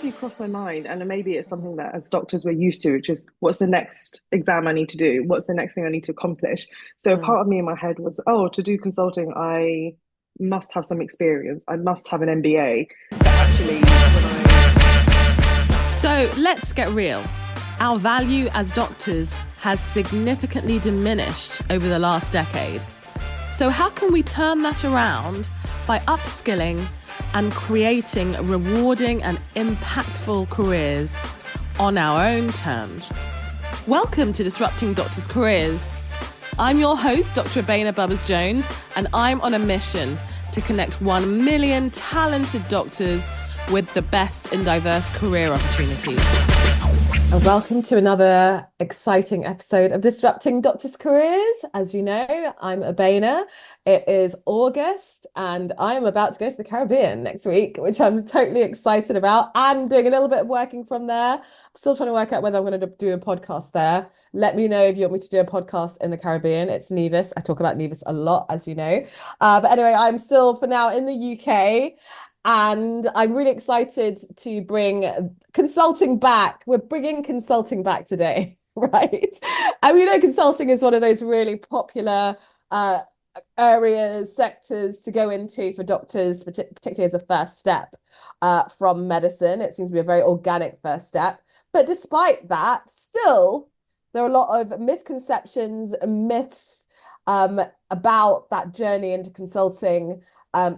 actually crossed my mind, and maybe it's something that as doctors we're used to, which is what's the next exam I need to do? What's the next thing I need to accomplish? So Mm. part of me in my head was, oh, to do consulting, I must have some experience. I must have an MBA. But actually, when So let's get real. Our value as doctors has significantly diminished over the last decade. So how can we turn that around by upskilling and creating rewarding and impactful careers on our own terms? Welcome to Disrupting Doctors' Careers. I'm your host, Dr. Abeyna Bubbers-Jones, and I'm on a mission to connect 1 million talented doctors with the best in diverse career opportunities. And welcome to another exciting episode of Disrupting Doctors' Careers. As you know, I'm Abeyna. It is August and I'm about to go to the Caribbean next week, which I'm totally excited about, and doing a little bit of working from there. I'm still trying to work out whether I'm going to do a podcast there. Let me know if you want me to do a podcast in the Caribbean. It's Nevis. I talk about Nevis a lot, as you know. But anyway, I'm still for now in the UK. And I'm really excited to bring consulting back. We're bringing consulting back today, right? And we know consulting is one of those really popular areas, sectors to go into for doctors, particularly as a first step from medicine. It seems to be a very organic first step. But despite that, still, there are a lot of misconceptions and myths about that journey into consulting.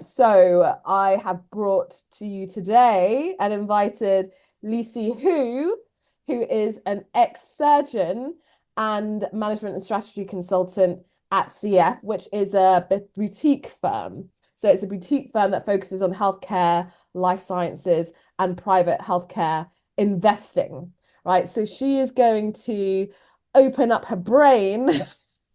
So I have brought to you today and invited Lisi Hu, who is an ex-surgeon and management and strategy consultant at CF, which is a boutique firm. So it's a boutique firm that focuses on healthcare, life sciences, and private healthcare investing, right? So she is going to open up her brain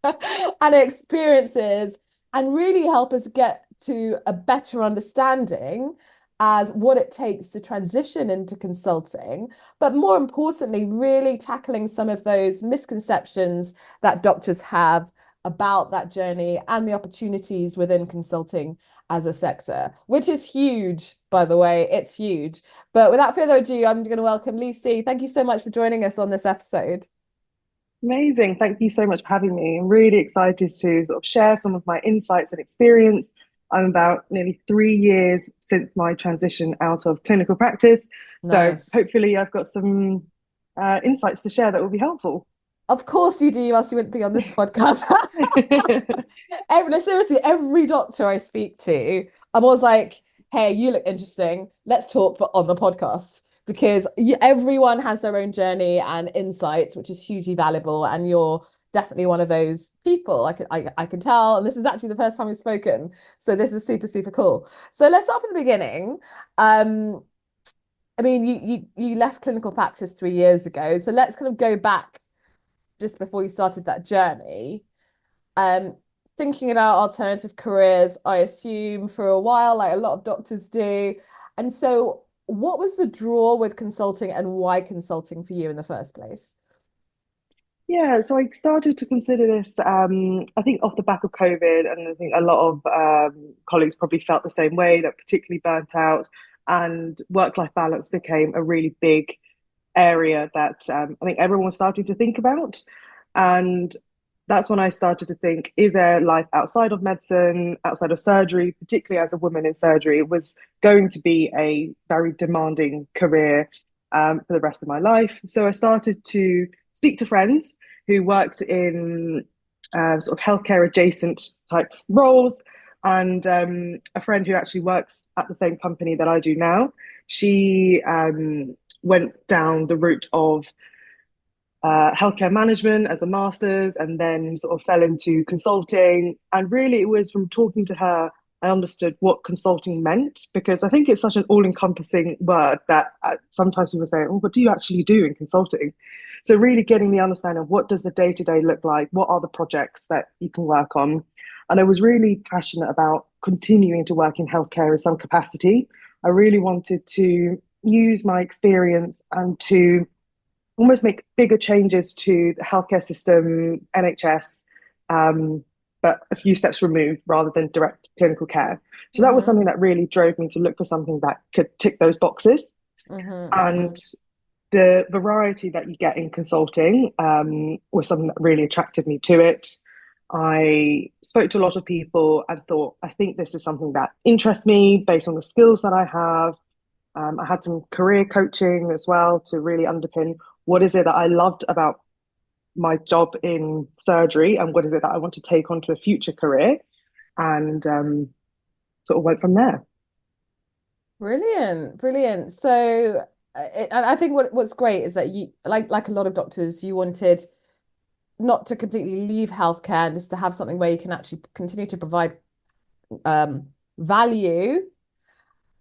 and experiences and really help us get to a better understanding as what it takes to transition into consulting, but more importantly, really tackling some of those misconceptions that doctors have about that journey and the opportunities within consulting as a sector, which is huge, by the way. It's huge. But without further ado, I'm going to welcome Lisi. Thank you so much for joining us on this episode. amazing. Thank you so much for having me. I'm really excited to sort of share some of my insights and experience. I'm about nearly 3 years since my transition out of clinical practice. So Nice. hopefully I've got some insights to share that will be helpful. Of course you do, else you wouldn't be on this podcast. No, seriously, every doctor I speak to, I'm always like, hey, you look interesting. Let's talk on the podcast because everyone has their own journey and insights, which is hugely valuable. And you're definitely one of those people. I can tell. And this is actually the first time we've spoken. So this is super, super cool. So let's start from the beginning. I mean, you left clinical practice 3 years ago. So let's kind of go back just before you started that journey. Um, Thinking about alternative careers, I assume for a while, like a lot of doctors do. And so, what was the draw with consulting and why consulting for you in the first place? Yeah, so I started to consider this, I think off the back of COVID, and I think a lot of colleagues probably felt the same way, that particularly burnt out, and work-life balance became a really big area that I think everyone was starting to think about. And that's when I started to think, is there life outside of medicine, outside of surgery, particularly as a woman in surgery? It was going to be a very demanding career for the rest of my life. So I started to speak to friends who worked in sort of healthcare adjacent type roles. And a friend who actually works at the same company that I do now, she went down the route of healthcare management as a master's, and then sort of fell into consulting. And really, it was from talking to her I understood what consulting meant, because I think it's such an all-encompassing word that sometimes people say, "Oh, what do you actually do in consulting?" So really getting the understanding of what does the day-to-day look like, what are the projects that you can work on, and I was really passionate about continuing to work in healthcare in some capacity. I really wanted to use my experience and to almost make bigger changes to the healthcare system, NHS, but a few steps removed rather than direct clinical care. So that was Hmm. something that really drove me to look for something that could tick those boxes. And the variety that you get in consulting was something that really attracted me to it. I spoke to a lot of people and thought, I think this is something that interests me based on the skills that I have. I had some career coaching as well to really underpin what is it that I loved about my job in surgery and what is it that I want to take on to a future career, and sort of went from there. Brilliant, brilliant. So, and I think what's great is that you, like a lot of doctors, you wanted not to completely leave healthcare and just to have something where you can actually continue to provide value,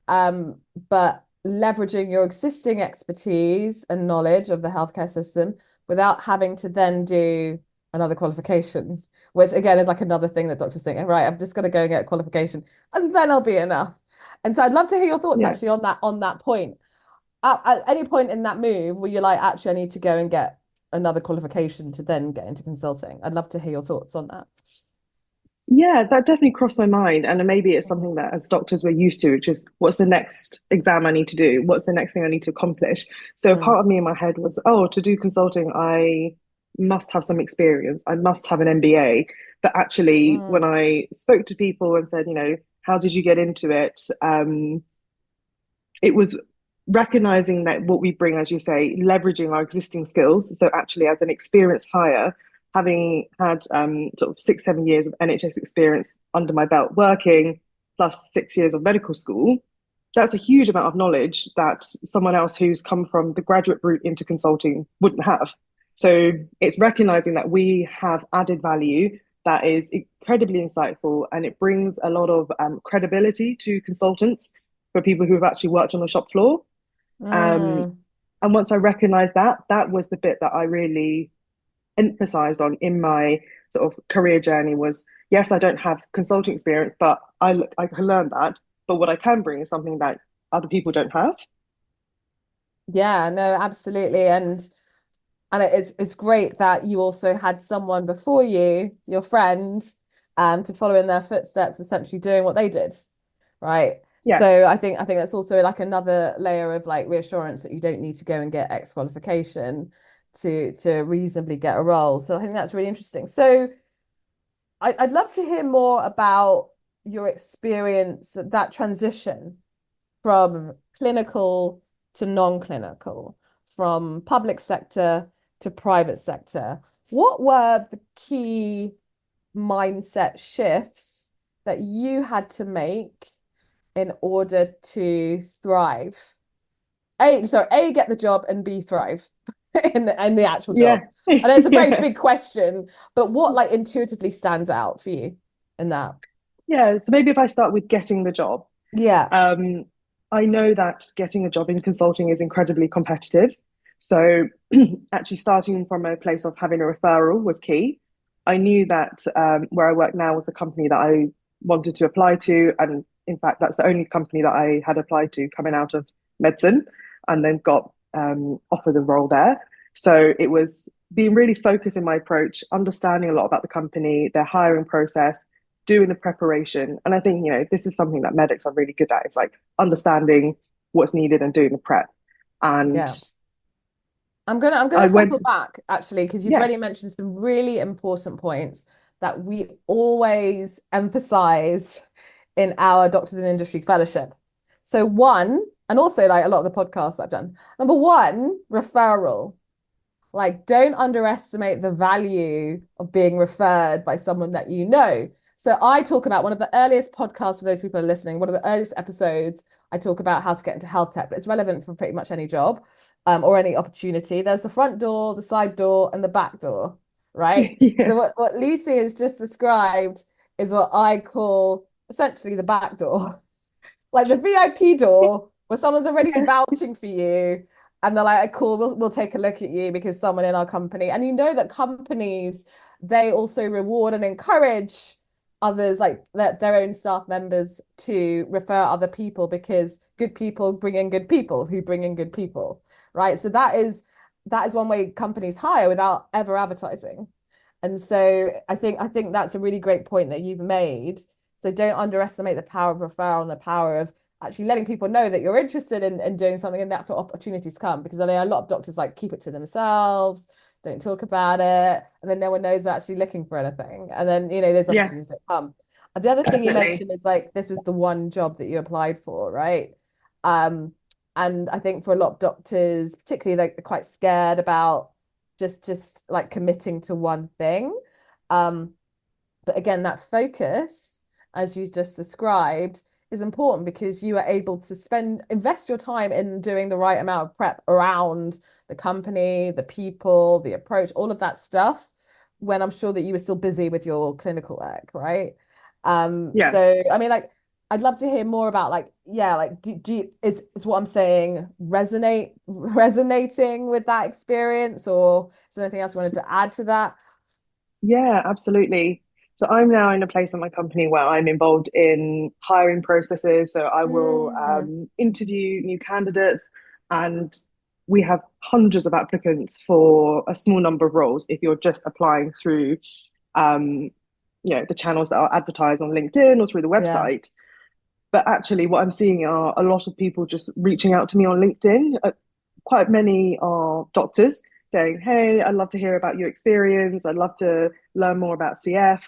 um, but leveraging your existing expertise and knowledge of the healthcare system without having to then do another qualification, which again is like another thing that doctors think, right, I've just got to go and get a qualification and then I'll be enough. And so I'd love to hear your thoughts Yeah. actually on that point. At any point in that move where you're like, actually, I need to go and get another qualification to then get into consulting. I'd love to hear your thoughts on that. Yeah, that definitely crossed my mind. And maybe it's something that as doctors we're used to, which is what's the next exam I need to do? What's the next thing I need to accomplish? So Mm, part of me in my head was, oh, to do consulting, I must have some experience. I must have an MBA. But actually, when mm, I spoke to people and said, how did you get into it? It was recognizing that what we bring, as you say, leveraging our existing skills. So actually, as an experienced hire, having had sort of 6, 7 years of NHS experience under my belt working, plus 6 years of medical school, that's a huge amount of knowledge that someone else who's come from the graduate route into consulting wouldn't have. So it's recognizing that we have added value that is incredibly insightful, and it brings a lot of credibility to consultants for people who have actually worked on the shop floor. Um, mm. and once I recognized that, that was the bit that I really emphasized on in my sort of career journey was, yes, I don't have consulting experience, but I can learn that. But what I can bring is something that other people don't have. Yeah, no, absolutely. And it's great that you also had someone before you, your friend, to follow in their footsteps, essentially doing what they did, right? Yeah. So I think that's also like another layer of like reassurance that you don't need to go and get X qualification to reasonably get a role. So I think that's really interesting. So I'd love to hear more about your experience, that transition from clinical to non-clinical, from public sector to private sector. What were the key mindset shifts that you had to make in order to thrive? A, get the job, and B, thrive in the actual Yeah. job. I know it's a very Yeah. big question, but what like intuitively stands out for you in that? Yeah. So maybe if I start with getting the job, Yeah. um, I know that getting a job in consulting is incredibly competitive. So actually starting from a place of having a referral was key. I knew that where I work now was a company that I wanted to apply to. And in fact, that's the only company that I had applied to coming out of medicine and then got offered the role there. So it was being really focused in my approach, understanding a lot about the company, their hiring process, doing the preparation. And I think, this is something that medics are really good at. It's like understanding what's needed and doing the prep. And Yeah. I'm gonna I circle went, back actually because you've yeah, already mentioned some really important points that we always emphasize in our Doctors in Industry Fellowship. So one, and also like a lot of the podcasts I've done. Number one, referral. Like, don't underestimate the value of being referred by someone that you know. So I talk about one of the earliest podcasts for those people who are listening, one of the earliest episodes. I talk about how to get into health tech, but it's relevant for pretty much any job, or any opportunity. There's the front door, the side door, and the back door, right? yeah, So what Lucy has just described is what I call essentially the back door, like the VIP door where someone's already yeah, vouching for you and they're like, cool, we'll take a look at you because someone in our company. And you know that companies, they also reward and encourage others, like their own staff members to refer other people because good people bring in good people who bring in good people, right? So that is one way companies hire without ever advertising. And so I think that's a really great point that you've made. So don't underestimate the power of referral and the power of actually letting people know that you're interested in doing something, and that's what opportunities come. Because I know a lot of doctors like keep it to themselves, don't talk about it, and then no one knows they're actually looking for anything. And then, there's Yeah, opportunities that come. And the other thing you definitely. mentioned is like this was the one job that you applied for, right? Um, and I think for a lot of doctors, particularly, like they're quite scared about just like committing to one thing. Um, but again, that focus, as you just described, is important because you are able to invest your time in doing the right amount of prep around the company, the people, the approach, all of that stuff, when I'm sure that you were still busy with your clinical work, right? Yeah. So I mean, like, I'd love to hear more about like, yeah, like do you, is what I'm saying resonating with that experience, or is there anything else you wanted to add to that? Yeah, absolutely. So I'm now in a place in my company where I'm involved in hiring processes. So I will Mm, interview new candidates, and we have hundreds of applicants for a small number of roles if you're just applying through um, the channels that are advertised on LinkedIn or through the yeah. website. But actually, what I'm seeing are a lot of people just reaching out to me on LinkedIn. Quite many are doctors saying, "Hey, I'd love to hear about your experience. I'd love to learn more about CF."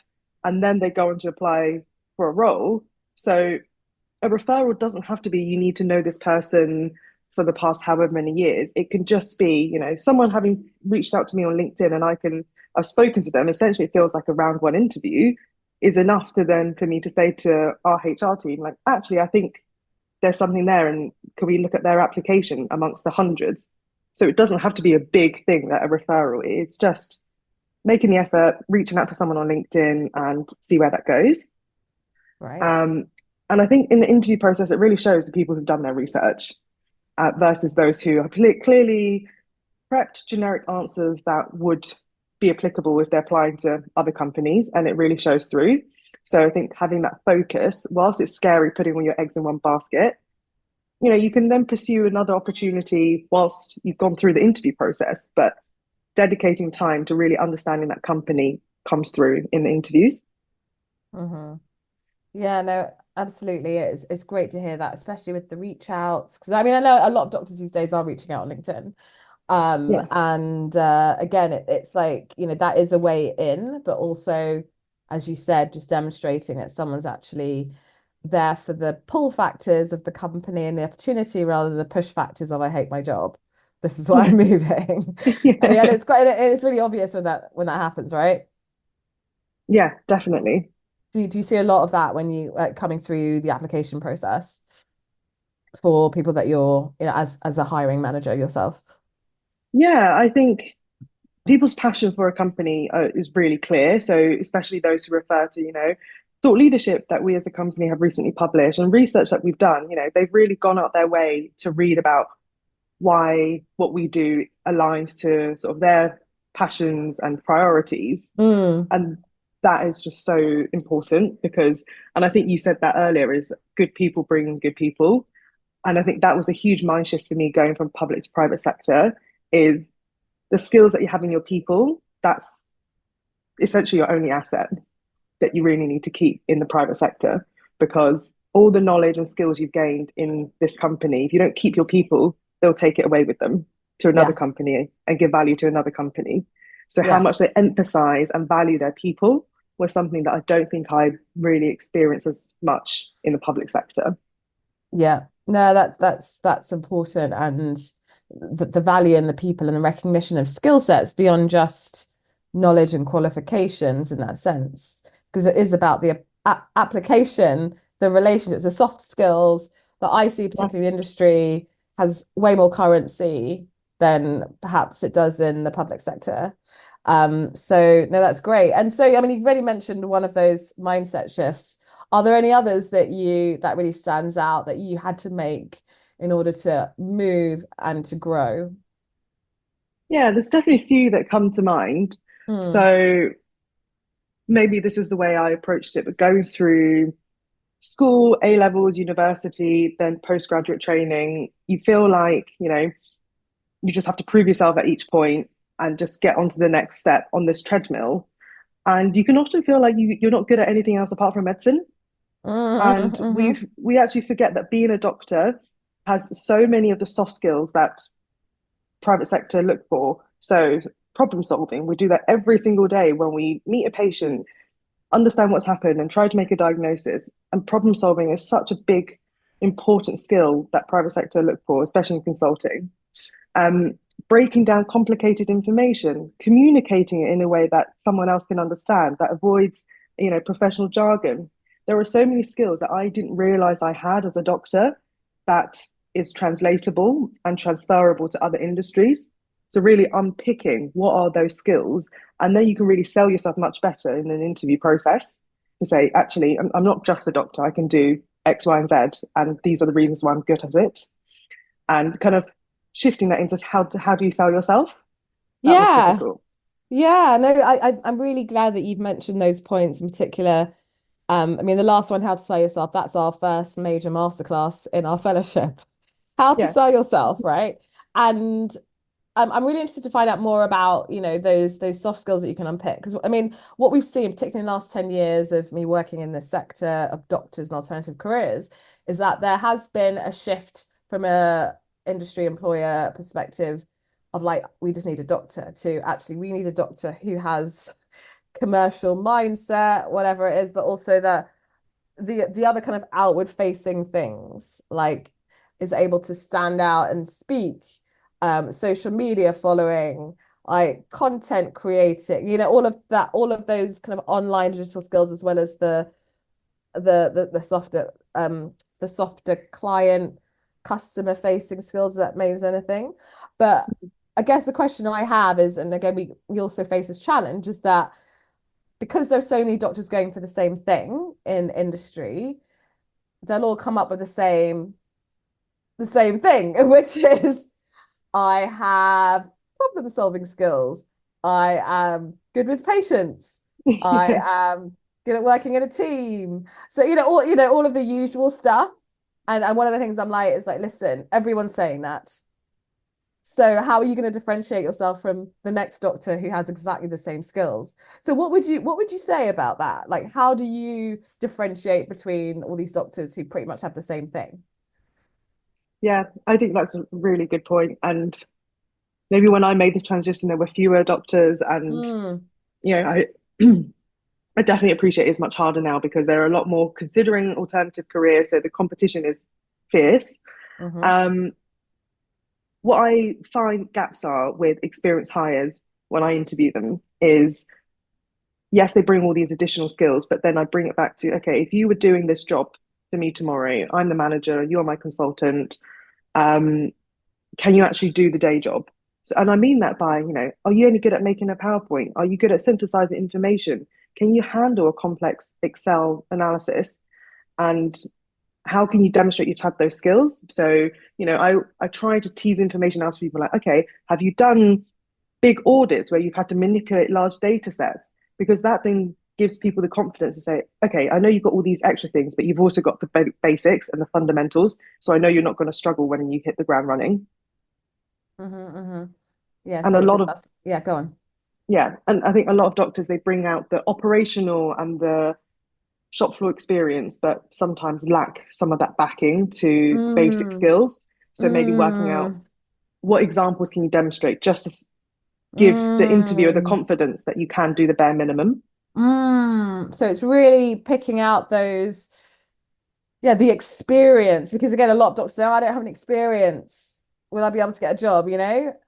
And then they go on to apply for a role. So a referral doesn't have to be you need to know this person for the past however many years. It can just be, someone having reached out to me on LinkedIn and I've spoken to them. Essentially, it feels like a round one interview is enough to then for me to say to our HR team, like, actually, I think there's something there, and can we look at their application amongst the hundreds? So it doesn't have to be a big thing that a referral is. It's just making the effort, reaching out to someone on LinkedIn and see where that goes. Right. Um, and I think in the interview process, it really shows the people who've done their research versus those who have clearly prepped generic answers that would be applicable if they're applying to other companies, and it really shows through. So I think having that focus, whilst it's scary putting all your eggs in one basket, you can then pursue another opportunity whilst you've gone through the interview process, but dedicating time to really understanding that company comes through in the interviews. Hmm. Yeah, no, absolutely. It's great to hear that, especially with the reach outs. Because I mean, I know a lot of doctors these days are reaching out on LinkedIn. Yeah. And again, it's like, that is a way in, but also, as you said, just demonstrating that someone's actually there for the pull factors of the company and the opportunity rather than the push factors of I hate my job. This is why Yeah. I'm moving. And yeah, Yeah. it's really obvious when that happens, right? Yeah, definitely. Do you see a lot of that when you coming through the application process for people that you're, as a hiring manager yourself? Yeah, I think people's passion for a company is really clear. So, especially those who refer to, thought leadership that we as a company have recently published and research that we've done, they've really gone out their way to read about why what we do aligns to sort of their passions and priorities. Mm, And that is just so important because, and I think you said that earlier, is good people bring good people. And I think that was a huge mind shift for me going from public to private sector is the skills that you have in your people. That's essentially your only asset that you really need to keep in the private sector because all the knowledge and skills you've gained in this company, if you don't keep your people, they'll take it away with them to another yeah, company and give value to another company. So how yeah. much they emphasize and value their people was something that I don't think I really experienced as much in the public sector. Yeah, no, that's important, and the value in the people and the recognition of skill sets beyond just knowledge and qualifications in that sense, because it is about the application, the relationships, the soft skills that I see, Yeah. particularly in the industry, has way more currency than perhaps it does in the public sector. So no, that's great. And so, I mean, you've already mentioned one of those mindset shifts. Are there any others that really stands out that you had to make in order to move and to grow? Yeah, there's definitely a few that come to mind. Hmm. So maybe this is the way I approached it, but going through school, A levels, university, then postgraduate training, you feel like, you just have to prove yourself at each point and just get onto the next step on this treadmill. And you can often feel like you're not good at anything else apart from medicine. And Mm-hmm. we actually forget that being a doctor has so many of the soft skills that private sector look for. So problem solving, we do that every single day when we meet a patient, understand what's happened and try to make a diagnosis. And problem solving is such a big, important skill that private sector look for, especially in consulting. Um, Breaking down complicated information, communicating it in a way that someone else can understand, that avoids, professional jargon. There are so many skills that I didn't realize I had as a doctor that is translatable and transferable to other industries. So really unpicking what are those skills, and then you can really sell yourself much better in an interview process to say, actually, I'm not just a doctor. I can do X, Y, and Z, and these are the reasons why I'm good at it. And kind of shifting that into how do you sell yourself? That was Yeah. difficult. Yeah, no, I'm really glad that you've mentioned those points in particular. I mean, the last one, how to sell yourself, that's our first major masterclass in our fellowship. How to Yeah, sell yourself, right? And I'm really interested to find out more about, those soft skills that you can unpick. Because I mean, what we've seen, particularly in the last 10 years of me working in this sector of doctors and alternative careers, is that there has been a shift from a industry employer perspective of like, we just need a doctor to actually, we need a doctor who has commercial mindset, whatever it is, but also the other kind of outward facing things, like is able to stand out and speak, social media following, like content creating, all of that, all of those kind of online digital skills, as well as the softer client customer facing skills, that means anything. But I guess the question I have is, and again, we also face this challenge, is that because there's so many doctors going for the same thing in industry, they'll all come up with the same thing, which is I have problem solving skills. I am good with patients. I yeah, am good at working in a team. So, all of the usual stuff. And one of the things I'm like is like, listen, everyone's saying that. So how are you going to differentiate yourself from the next doctor who has exactly the same skills? So what would you say about that? Like, how do you differentiate between all these doctors who pretty much have the same thing? yeah. I think that's a really good point. And maybe when I made the transition, there were fewer doctors, and Mm, I I definitely appreciate it's much harder now because there are a lot more considering alternative careers, so the competition is fierce. hmm Um, what I find gaps are with experienced hires when I interview them is yes, they bring all these additional skills, but then I bring it back to, okay, if you were doing this job for me tomorrow, I'm the manager, you're my consultant. Um, can you actually do the day job? So, and I mean that by, are you only good at making a PowerPoint? Are you good at synthesizing information? Can you handle a complex Excel analysis? And how can you demonstrate you've had those skills? So, I try to tease information out of people like, okay, have you done big audits where you've had to manipulate large data sets? Because that then gives people the confidence to say, okay, I know you've got all these extra things, but you've also got the basics and the fundamentals. So I know you're not going to struggle when you hit the ground running. hmm Yeah, And so a it's lot just of, that's yeah, go on. yeah, and I think a lot of doctors, they bring out the operational and the shop floor experience, but sometimes lack some of that backing to basic Mm, skills. So maybe working out mm, what examples can you demonstrate just to give the interviewer the mm, confidence that you can do the bare minimum. So it's really picking out those, yeah, the experience, because again, a lot of doctors say, oh, I don't have an experience. Will I be able to get a job,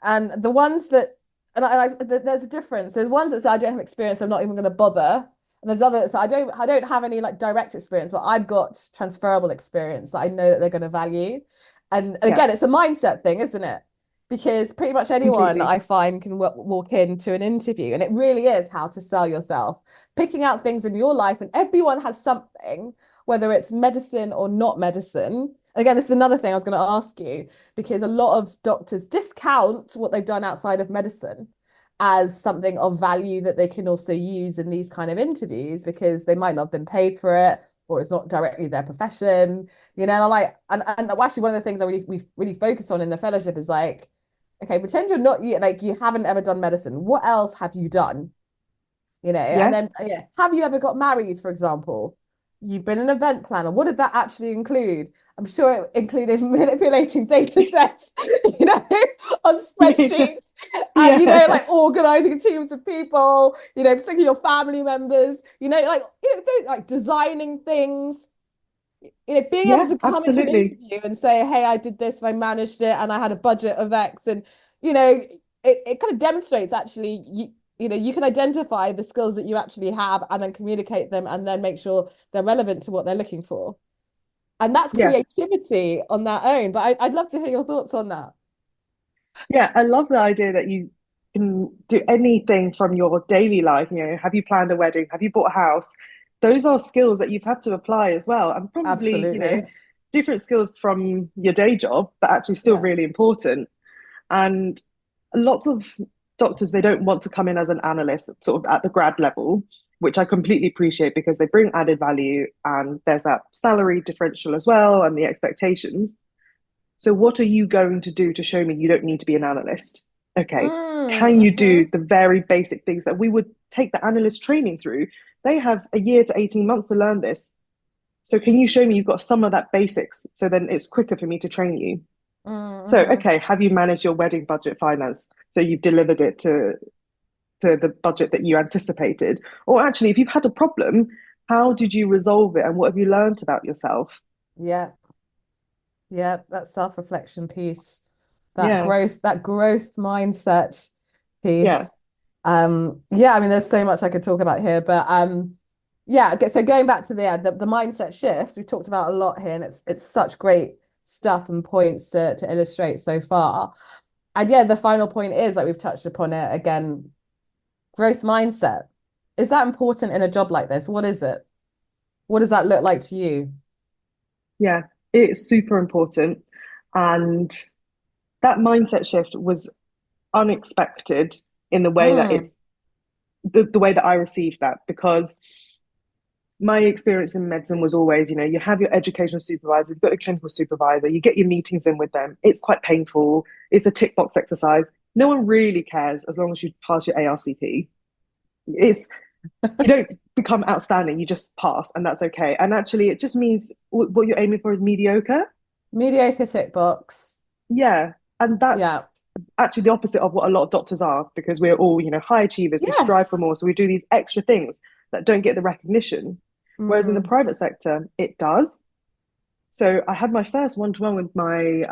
And the ones that, there's a difference. There's ones that say, I don't have experience, I'm not even going to bother. And there's others that say, I don't have any like direct experience, but I've got transferable experience that I know that they're going to value. And Yeah, again, it's a mindset thing, isn't it? Because pretty much anyone completely. I find can walk into an interview, and it really is how to sell yourself, picking out things in your life, and everyone has something, whether it's medicine or not medicine. Again, this is another thing I was going to ask you, because a lot of doctors discount what they've done outside of medicine as something of value that they can also use in these kind of interviews because they might not have been paid for it, or it's not directly their profession. And like, and actually one of the things we really focus on in the fellowship is like, okay, pretend you're not you like you haven't ever done medicine. What else have you done? And Yeah, then yeah, have you ever got married, for example? You've been an event planner. What did that actually include? I'm sure it included manipulating data sets, on spreadsheets, and Yeah. like organizing teams of people, particularly your family members, like designing things, being able Yeah, to come into an absolutely. interview and say, hey, I did this and I managed it and I had a budget of X. And, you know, it kind of demonstrates actually you can identify the skills that you actually have and then communicate them and then make sure they're relevant to what they're looking for. And that's Yeah. creativity on their own. But I'd love to hear your thoughts on that. Yeah, I love the idea that you can do anything from your daily life. Have you planned a wedding? Have you bought a house? Those are skills that you've had to apply as well, and probably, Absolutely. different skills from your day job, but actually still Yeah. really important. And lots of doctors, they don't want to come in as an analyst, sort of at the grad level, which I completely appreciate because they bring added value and there's that salary differential as well and the expectations. So, what are you going to do to show me you don't need to be an analyst? Okay, can you do Mm-hmm. the very basic things that we would take the analyst training through? They have a year to 18 months to learn this. So, can you show me you've got some of that basics? So then it's quicker for me to train you. So, Mm-hmm. okay, have you managed your wedding budget finance? So you've delivered it to the budget that you anticipated? Or actually, if you've had a problem, how did you resolve it and what have you learned about yourself? Yeah. Yeah. That self-reflection piece, Yeah, that growth mindset yeah, piece. Yeah, I mean, there's so much I could talk about here, but yeah. Okay, so going back to the mindset shifts, we talked about a lot here, and it's such great stuff and points to illustrate so far. And yeah, the final point is like we've touched upon it again, growth mindset. Is that important in a job like this? What is it? What does that look like to you? yeah. It's super important. And that mindset shift was unexpected in the way that Mm, it's the way that I received that because my experience in medicine was always, you have your educational supervisor, you've got your clinical supervisor, you get your meetings in with them. It's quite painful. It's a tick box exercise. No one really cares as long as you pass your ARCP. It's You don't become outstanding, you just pass, and that's okay. And actually, it just means what you're aiming for is mediocre. mediocre tick box. Yeah, and that's Yeah. actually the opposite of what a lot of doctors are because we're all, high achievers. We strive for Yes. more, so we do these extra things that don't get the recognition. Whereas in the Mm. private sector, it does. So I had my first one-to-one with my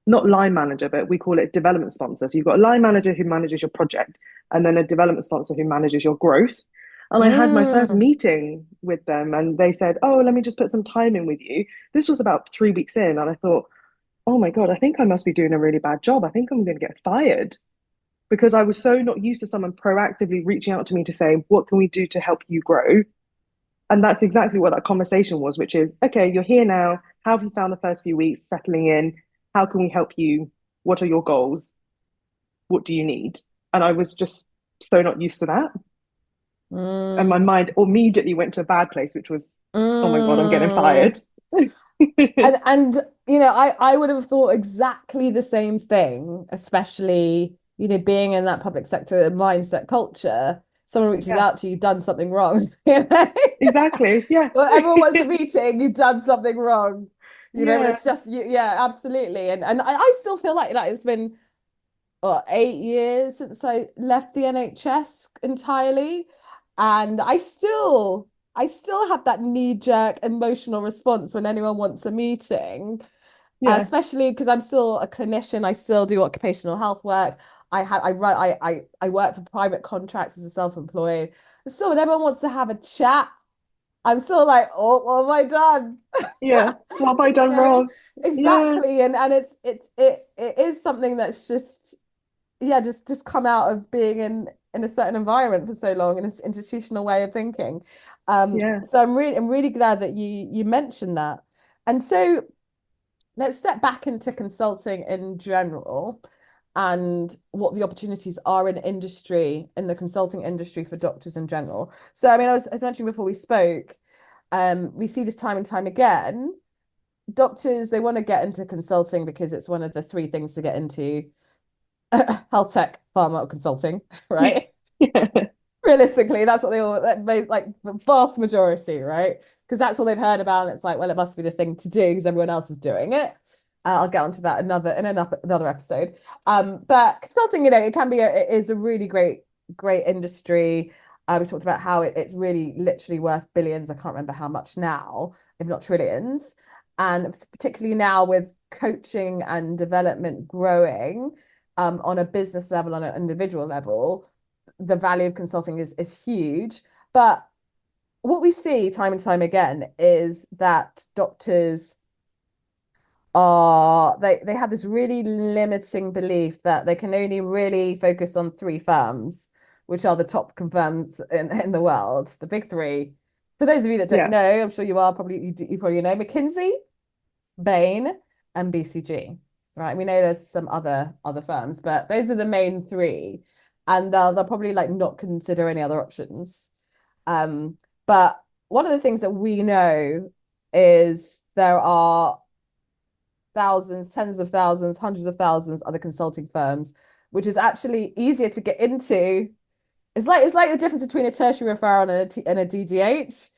not line manager, but we call it development sponsor. So you've got a line manager who manages your project, and then a development sponsor who manages your growth. And I had my first Mm. meeting with them, and they said, "Oh, let me just put some time in with you." This was about 3 weeks in, and I thought, "Oh my God, I think I must be doing a really bad job. I think I'm going to get fired." Because I was so not used to someone proactively reaching out to me to say, "What can we do to help you grow?" And that's exactly what that conversation was, which is, okay, you're here now. How have you found the first few weeks settling in? How can we help you? What are your goals? What do you need? And I was just so not used to that. And my Mm. mind immediately went to a bad place, which was, oh my God, I'm getting Mm. fired. And I would have thought exactly the same thing, especially, being in that public sector mindset culture. Someone reaches Yeah, out to you, you've done something wrong. You know? exactly. Yeah. Well, everyone wants a meeting, you've done something wrong. But Yeah. it's just yeah, absolutely. And I still feel like it's been 8 years since I left the NHS entirely. And I still have that knee-jerk emotional response when anyone wants a meeting, Yeah. especially because I'm still a clinician. I still do occupational health work. I work for private contracts as a self-employed. So when everyone wants to have a chat, I'm still like, oh, what have I done? Yeah. What have I You done know, wrong? Yeah. exactly. And it is something that's just yeah, just come out of being in a certain environment for so long in an institutional way of thinking. Yeah. So I'm really glad that you mentioned that. And so let's step back into consulting in general and what the opportunities are in the consulting industry for doctors in general. So I mean, I was mentioning before we spoke, we see this time and time again. Doctors, they want to get into consulting because it's one of the three things to get into health tech, pharma, or consulting, right? Yeah. Realistically, that's what they all like the vast majority, right? Because that's all they've heard about. And it's like, well, it must be the thing to do because everyone else is doing it. I'll get onto that another episode. But consulting, it can be it is a really great industry. We talked about how it's really literally worth billions. I can't remember how much now, if not trillions. And particularly now with coaching and development growing, on a business level, on an individual level, the value of consulting is huge. But what we see time and time again is that doctors they have this really limiting belief that they can only really focus on three firms, which are the top firms in the world, the big three. For those of you that don't Yeah, know, I'm sure you probably know McKinsey, Bain, and BCG. Right. We know there's some other firms, but those are the main three. And they'll probably like not consider any other options. But one of the things that we know is there are thousands, tens of thousands, hundreds of thousands other consulting firms, which is actually easier to get into. It's like the difference between a tertiary referral and a DGH,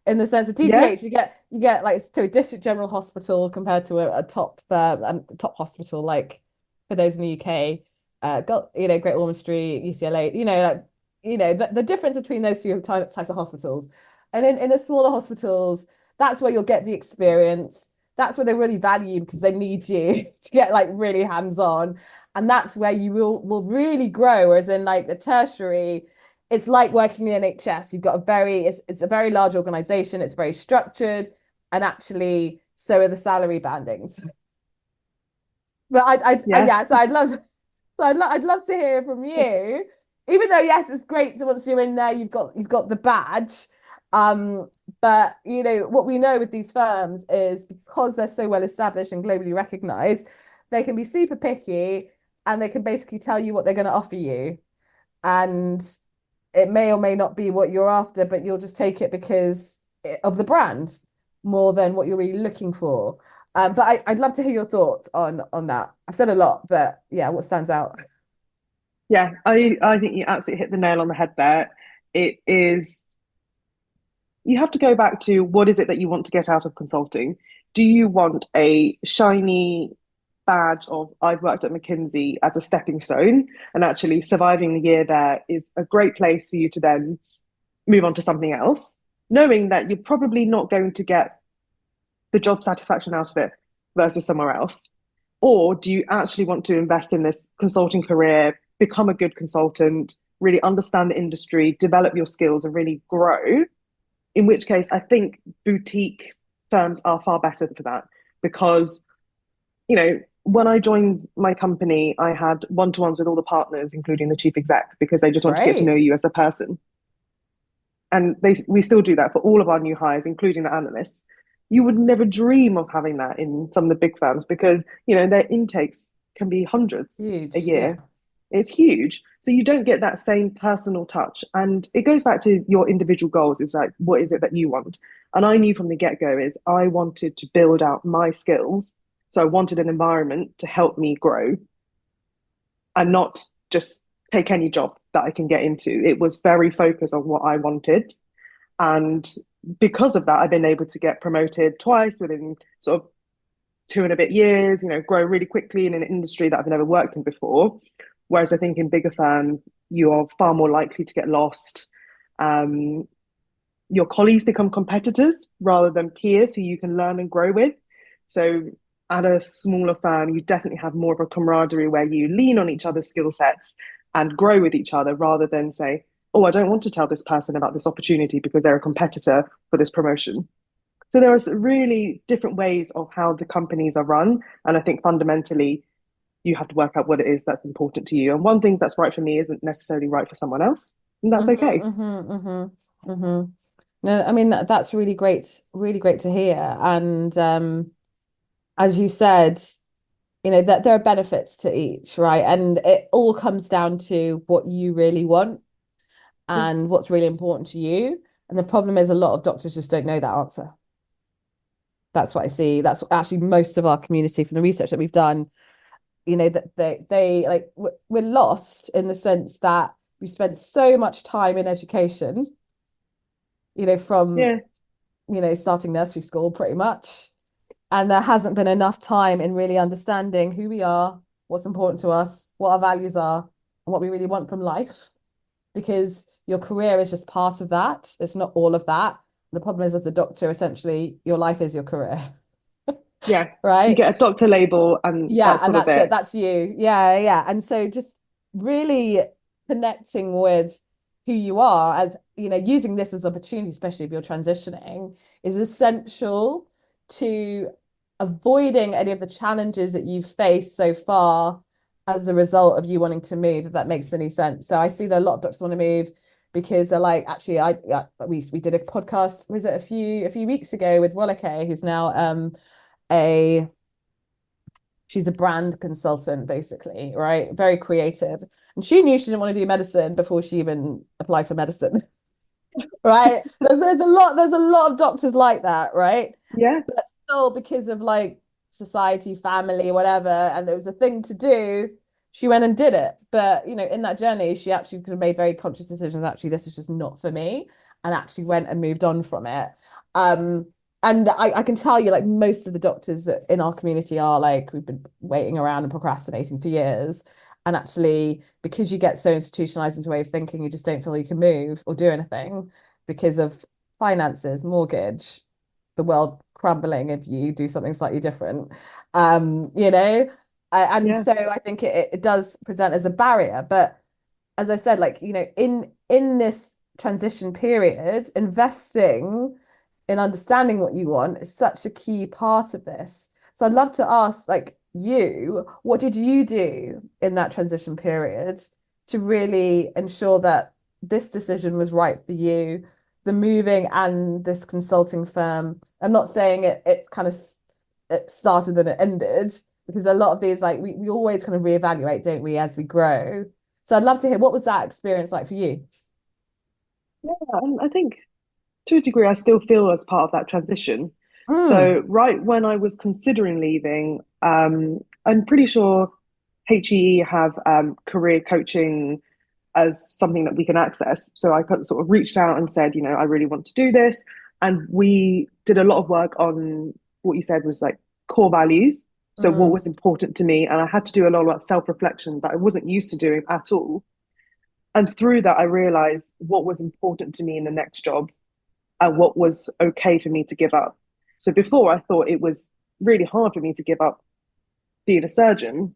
in the sense of yeah, DGH you get like to a district general hospital compared to a top firm and top hospital, like for those in the UK, got Great Ormond Street, UCLA, like the difference between those two types of hospitals, and in the smaller hospitals, that's where you'll get the experience. That's where they really value you because they need you to get like really hands on, and that's where you will really grow. Whereas in like the tertiary, it's like working in the NHS. You've got it's a very large organization. It's very structured, and actually, so are the salary bandings. But yeah. yeah. I'd love to hear from you. Even though yes, it's great to once you're in there, you've got the badge. Um, but what we know with these firms is because they're so well established and globally recognized, they can be super picky and they can basically tell you what they're going to offer you. And it may or may not be what you're after, but you'll just take it because of the brand more than what you're really looking for. But I'd love to hear your thoughts on that. I've said a lot, but yeah, what stands out? Yeah, I think you absolutely hit the nail on the head there. It is, you have to go back to what is it that you want to get out of consulting? Do you want a shiny badge of I've worked at McKinsey as a stepping stone, and actually surviving the year there is a great place for you to then move on to something else, knowing that you're probably not going to get the job satisfaction out of it versus somewhere else? Or do you actually want to invest in this consulting career, become a good consultant, really understand the industry, develop your skills, and really grow? In which case, I think boutique firms are far better for that because, when I joined my company, I had one-to-ones with all the partners, including the chief exec, because they just want to get to know Great. you as a person. And we still do that for all of our new hires, including the analysts. You would never dream of having that in some of the big firms because, their intakes can be hundreds a Huge. Yeah. year. It's huge. So you don't get that same personal touch. And it goes back to your individual goals. It's like, what is it that you want? And I knew from the get-go is I wanted to build out my skills. So I wanted an environment to help me grow and not just take any job that I can get into. It was very focused on what I wanted. And because of that, I've been able to get promoted twice within sort of 2 and a bit years, grow really quickly in an industry that I've never worked in before. Whereas I think in bigger firms, you are far more likely to get lost. Um, your colleagues become competitors rather than peers who you can learn and grow with. So at a smaller firm, you definitely have more of a camaraderie where you lean on each other's skill sets and grow with each other rather than say, oh, I don't want to tell this person about this opportunity because they're a competitor for this promotion. So there are really different ways of how the companies are run. And I think fundamentally, you have to work out what it is that's important to you. And one thing that's right for me isn't necessarily right for someone else. And that's okay. No, I mean that's really great to hear. And as you said, that there are benefits to each, right? And it all comes down to what you really want and what's really important to you. And the problem is a lot of doctors just don't know that answer. That's what I see. That's actually most of our community from the research that we've done, that they like we're lost in the sense that we spent so much time in education, from, Yeah. starting nursery school pretty much. And there hasn't been enough time in really understanding who we are, what's important to us, what our values are, and what we really want from life. Because your career is just part of that. It's not all of that. The problem is, as a doctor, essentially, your life is your career, Yeah. You right? get a doctor label and Yeah, that's and sort of that's it. it. That's you. Yeah, yeah. And so just really connecting with who you are as, using this as opportunity, especially if you're transitioning, is essential to avoiding any of the challenges that you've faced so far as a result of you wanting to move, if that makes any sense. So I see that a lot of doctors want to move because they're like, actually, we did a podcast, was it a few weeks ago with Wolake, who's now a she's a brand consultant, basically, right? Very creative. And she knew she didn't want to do medicine before she even applied for medicine, right? There's a lot of doctors like that, right? Yeah. But still, because of like society, family, whatever, and it was a thing to do, she went and did it. But in that journey, she actually could have made very conscious decisions. Actually, this is just not for me, and actually went and moved on from it. Um, and I can tell you, like most of the doctors in our community are like, we've been waiting around and procrastinating for years. And actually, because you get so institutionalized into a way of thinking, you just don't feel you can move or do anything because of finances, mortgage, the world crumbling if you do something slightly different. And Yeah. so I think it does present as a barrier. But as I said, like, in this transition period, investing in understanding what you want is such a key part of this. So I'd love to ask, like, what did you do in that transition period to really ensure that this decision was right for you, the moving and this consulting firm? I'm not saying it kind of it started and it ended, because a lot of these, like, we always kind of reevaluate, don't we, as we grow. So I'd love to hear, what was that experience like for you? Yeah. And I think to a degree, I still feel as part of that transition. Mm, So right when I was considering leaving, I'm pretty sure HEE have career coaching as something that we can access. So I sort of reached out and said, I really want to do this. And we did a lot of work on what you said was like core values. So what mm, was important to me. And I had to do a lot of self-reflection that I wasn't used to doing at all. And through that, I realized what was important to me in the next job and what was okay for me to give up. So before I thought it was really hard for me to give up being a surgeon,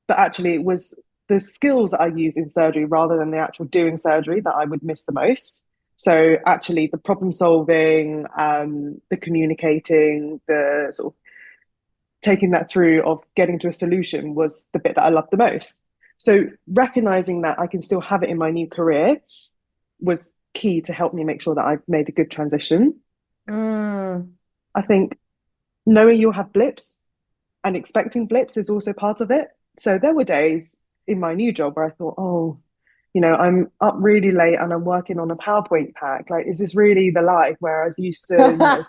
but actually it was the skills that I use in surgery rather than the actual doing surgery that I would miss the most. So actually the problem solving, the communicating, the sort of taking that through of getting to a solution was the bit that I loved the most. So recognizing that I can still have it in my new career was key to help me make sure that I've made a good transition. mm. I think knowing you'll have blips and expecting blips is also part of it. So there were days in my new job where I thought, oh, I'm up really late and I'm working on a PowerPoint pack. Like, is this really the life where I was used to,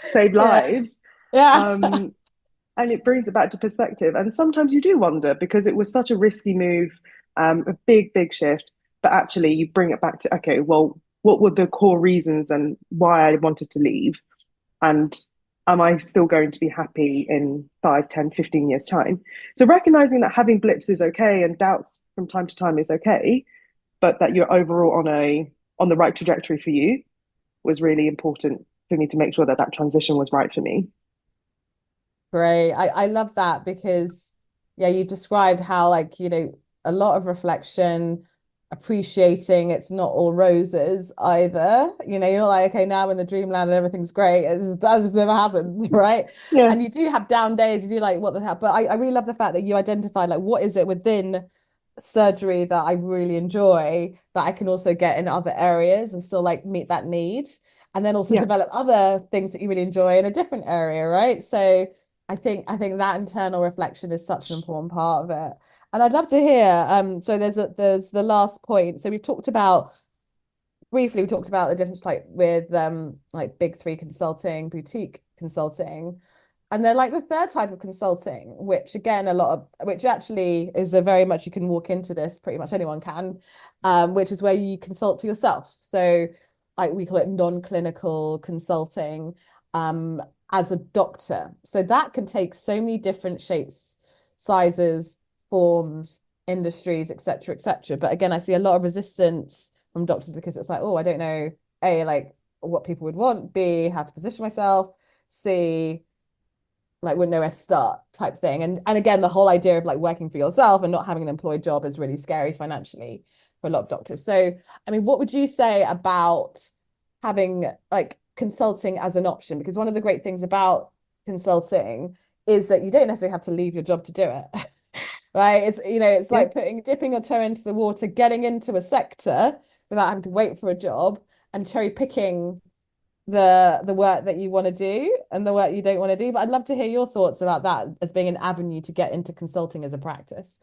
save Yeah, lives? yeah. Um, and it brings it back to perspective. And sometimes you do wonder because it was such a risky move, a big, big shift. But actually, you bring it back to, okay, well, what were the core reasons and why I wanted to leave? And am I still going to be happy in 5, 10, 15 years' time? So recognizing that having blips is okay and doubts from time to time is okay, but that you're overall on the right trajectory for you was really important for me to make sure that that transition was right for me. Great. I love that because, yeah, you described how, like, a lot of reflection, appreciating it's not all roses either. You're like, okay, now I'm in the dreamland and everything's great. That just never happens, right? Yeah, And you do have down days, you do like, what the hell? But I really love the fact that you identified, like, what is it within surgery that I really enjoy that I can also get in other areas and still like meet that need. And then also yeah, develop other things that you really enjoy in a different area, right? So I think that internal reflection is such an important part of it. And I'd love to hear, so there's the last point. So we've talked about briefly, we talked about the difference like with like big three consulting, boutique consulting. And then like the third type of consulting, which again, which actually is a very much, you can walk into this, pretty much anyone can, which is where you consult for yourself. So like we call it non-clinical consulting, as a doctor. So that can take so many different shapes, sizes, forms, industries, etc., etc. But again, I see a lot of resistance from doctors because it's like, oh, I don't know, A, like what people would want, B, how to position myself, C, like wouldn't know where to start type thing. And again, the whole idea of like working for yourself and not having an employed job is really scary financially for a lot of doctors. So, I mean, what would you say about having like consulting as an option? Because one of the great things about consulting is that you don't necessarily have to leave your job to do it. Right? It's, it's Yeah. like dipping your toe into the water, getting into a sector without having to wait for a job and cherry picking the work that you want to do and the work you don't want to do. But I'd love to hear your thoughts about that as being an avenue to get into consulting as a practice.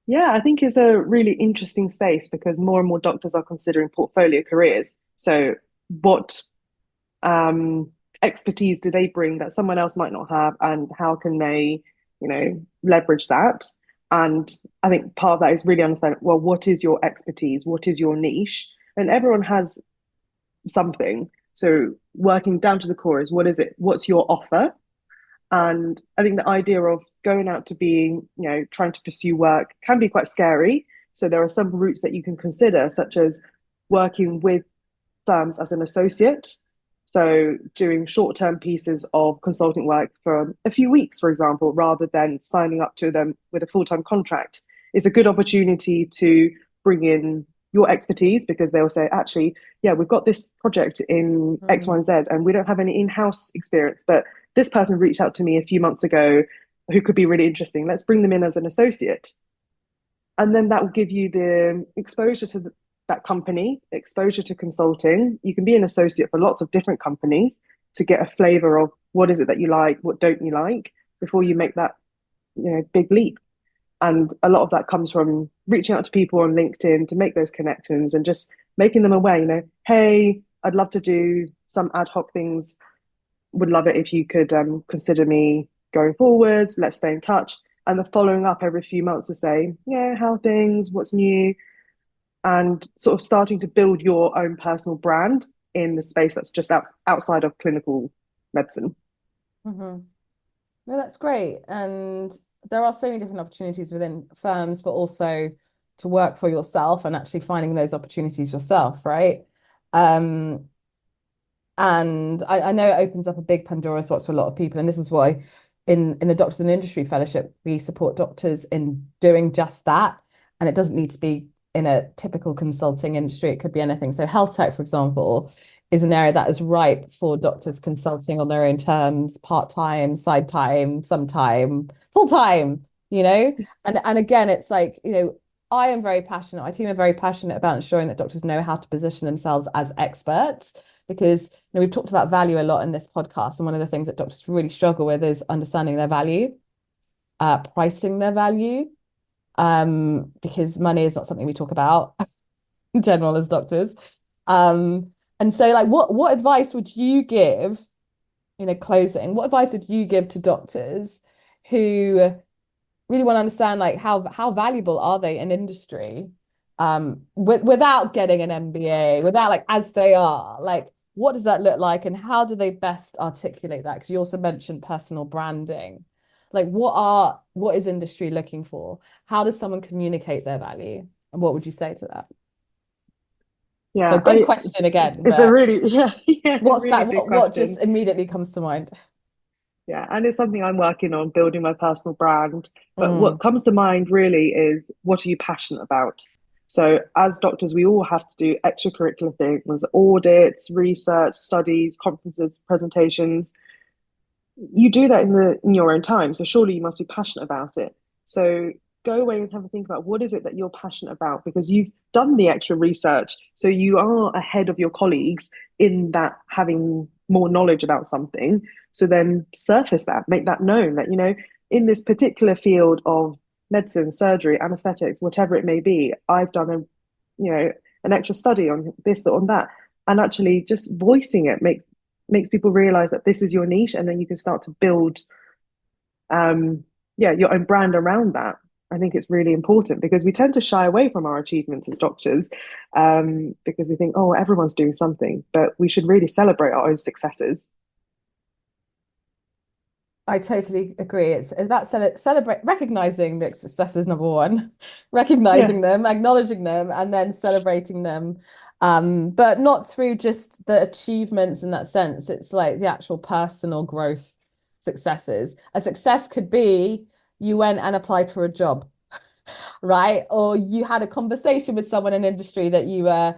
Yeah, I think it's a really interesting space because more and more doctors are considering portfolio careers. So, what um, expertise do they bring that someone else might not have, and how can they, leverage that? And I think part of that is really understanding, well, what is your expertise? What is your niche? And everyone has something. So, working down to the core is what is it? What's your offer? And I think the idea of going out to being, trying to pursue work can be quite scary. So there are some routes that you can consider, such as working with firms as an associate. So doing short-term pieces of consulting work for a few weeks, for example, rather than signing up to them with a full-time contract, is a good opportunity to bring in your expertise because they'll say, actually, yeah, we've got this project in X, Y, Mm. and Z, and we don't have any in-house experience, but this person reached out to me a few months ago who could be really interesting. Let's bring them in as an associate. And then that will give you the exposure to that company, exposure to consulting. You can be an associate for lots of different companies to get a flavor of what is it that you like, what don't you like, before you make that, big leap. And a lot of that comes from reaching out to people on LinkedIn to make those connections and just making them aware, hey, I'd love to do some ad hoc things. Would love it if you could consider me going forwards. Let's stay in touch. And the following up every few months to say, yeah, how are things, what's new, and sort of starting to build your own personal brand in the space that's just outside of clinical medicine. Mhm. No, that's great. And there are so many different opportunities within firms, but also to work for yourself and actually finding those opportunities yourself, right? Um, and I know it opens up a big Pandora's box for a lot of people. And this is why in the Doctors in Industry Fellowship, we support doctors in doing just that. And it doesn't need to be in a typical consulting industry. It could be anything. So health tech, for example, is an area that is ripe for doctors consulting on their own terms, part-time, side time, sometime, full time, And again, it's like, I am very passionate, my team are very passionate about ensuring that doctors know how to position themselves as experts because we've talked about value a lot in this podcast, and one of the things that doctors really struggle with is understanding their value, pricing their value, because money is not something we talk about in general as doctors. And so like what advice would you give, closing, what advice would you give to doctors who really want to understand like how valuable are they in industry, without getting an MBA, without like as they are, like what does that look like and how do they best articulate that? Because you also mentioned personal branding. Like what is industry looking for? How does someone communicate their value? And what would you say to that? So Yeah, big question again, it's a but really, yeah, what's really that? big What just question. immediately comes to mind? Yeah, and it's something I'm working on, building my personal brand. But what Mm, comes to mind really is what are you passionate about? So, as doctors, we all have to do extracurricular things, audits, research, studies, conferences, presentations. You do that in your own time, so surely you must be passionate about it. So go away and have a think about what is it that you're passionate about because you've done the extra research, so you are ahead of your colleagues in that having more knowledge about something. So then surface that, make that known that in this particular field of medicine, surgery, anesthetics, whatever it may be, I've done an extra study on this or on that, and actually just voicing it makes makes people realize that this is your niche, and then you can start to build yeah, your own brand around that. I think it's really important because we tend to shy away from our achievements as doctors, because we think, oh, everyone's doing something, but we should really celebrate our own successes. I totally agree. It's about celebrate recognizing the successes, number one, Yeah. recognizing them, acknowledging them, and then celebrating them. But not through just the achievements in that sense. It's like the actual personal growth successes. A success could be you went and applied for a job, right? Or you had a conversation with someone in industry that you were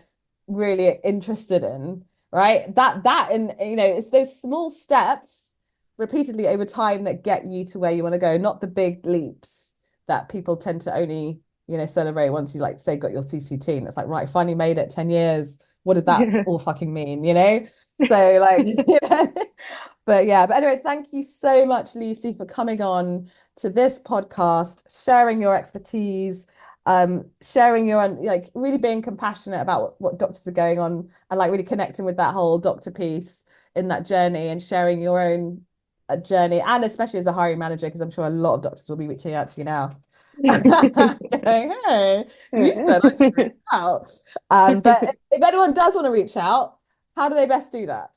really interested in, right? That and it's those small steps repeatedly over time that get you to where you want to go, not the big leaps that people tend to only, celebrate once you like say got your CCT and it's like, right, finally made it 10 years. What did that Yeah. all fucking mean, So like, but anyway, thank you so much, Lisi, for coming on to this podcast, sharing your expertise, sharing your like really being compassionate about what doctors are going on and like really connecting with that whole doctor piece in that journey and sharing your own journey, and especially as a hiring manager, because I'm sure a lot of doctors will be reaching out to you now. Going, hey, you said I should reach out. But if anyone does want to reach out, how do they best do that?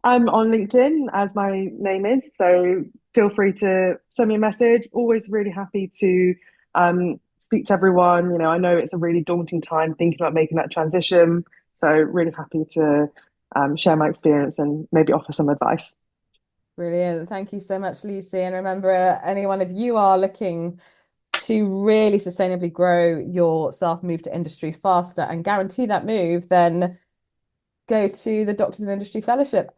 I'm on LinkedIn as my name is, so feel free to send me a message. Always really happy to speak to everyone. I know it's a really daunting time thinking about making that transition, so really happy to share my experience and maybe offer some advice. Brilliant. Thank you so much, Lucy. And remember, anyone, if you are looking to really sustainably grow yourself, move to industry faster and guarantee that move, then go to the Doctors in Industry Fellowship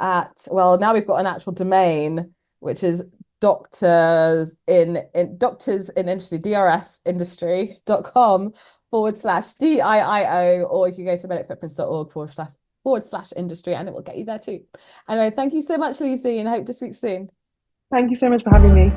well, now we've got an actual domain, which is doctors in industry, drsindustry.com/DIIO, or you can go to medicfootprints.org // industry, and it will get you there too. Anyway, thank you so much, Lucy, and I hope to speak soon. Thank you so much for having me.